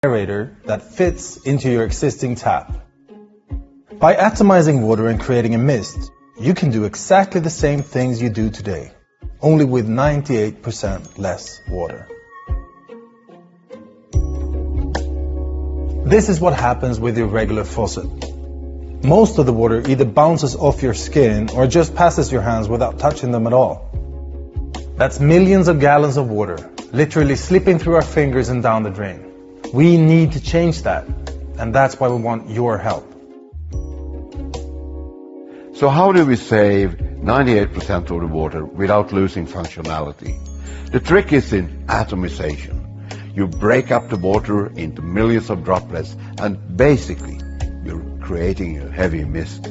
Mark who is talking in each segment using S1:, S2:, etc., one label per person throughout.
S1: aerator that fits into your existing tap. By atomizing water and creating a mist, you can do exactly the same things you do today, only with 98% less water. This is what happens with your regular faucet. Most of the water either bounces off your skin or just passes your hands without touching them at all. That's millions of gallons of water, literally slipping through our fingers and down the drain. We need to change that, and that's why we want your help.
S2: So how do we save 98% of the water without losing functionality? The trick is in atomization. You break up the water into millions of droplets and basically you're creating a heavy mist.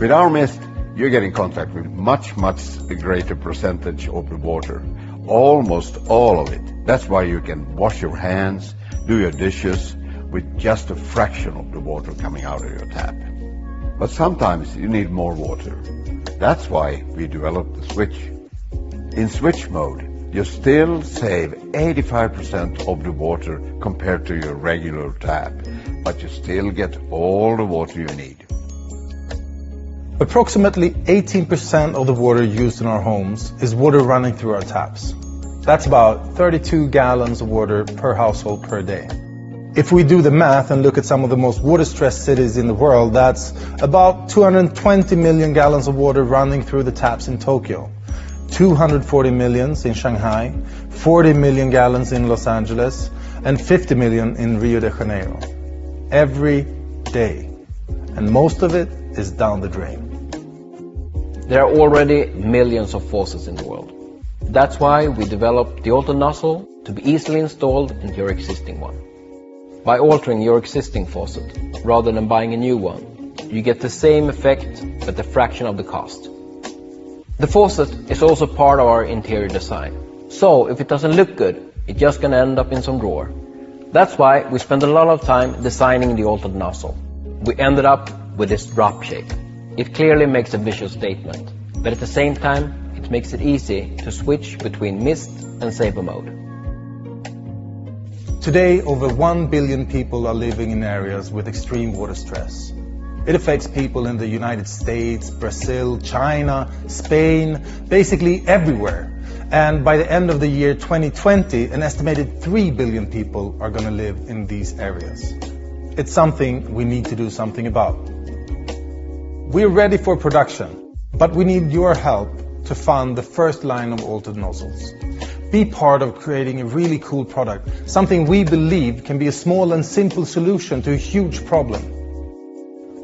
S2: With our mist, you get in contact with much greater percentage of the water. Almost all of it. That's why you can wash your hands, do your dishes with just a fraction of the water coming out of your tap. But sometimes you need more water. That's why we developed the switch. In switch mode, you still save 85% of the water compared to your regular tap, but you still get all the water you need.
S1: Approximately 18% of the water used in our homes is water running through our taps. That's about 32 gallons of water per household per day. If we do the math and look at some of the most water-stressed cities in the world, that's about 220 million gallons of water running through the taps in Tokyo, 240 million in Shanghai, 40 million gallons in Los Angeles, and 50 million in Rio de Janeiro. Every day. And most of it is down the drain.
S3: There are already millions of faucets in the world. That's why we developed the Auto Nozzle to be easily installed into your existing one. By altering your existing faucet, rather than buying a new one, you get the same effect but a fraction of the cost. The faucet is also part of our interior design. So if it doesn't look good, it's just gonna end up in some drawer. That's why we spend a lot of time designing the Auto Nozzle. We ended up with this drop shape. It clearly makes a visual statement, but at the same time, it makes it easy to switch between mist and saver mode.
S1: Today, over 1 billion people are living in areas with extreme water stress. It affects people in the United States, Brazil, China, Spain, basically everywhere. And by the end of the year 2020, an estimated 3 billion people are going to live in these areas. It's something we need to do something about. We're ready for production, but we need your help to fund the first line of Auto Nozzles. Be part of creating a really cool product, something we believe can be a small and simple solution to a huge problem.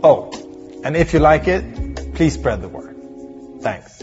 S1: Oh, and if you like it, please spread the word. Thanks.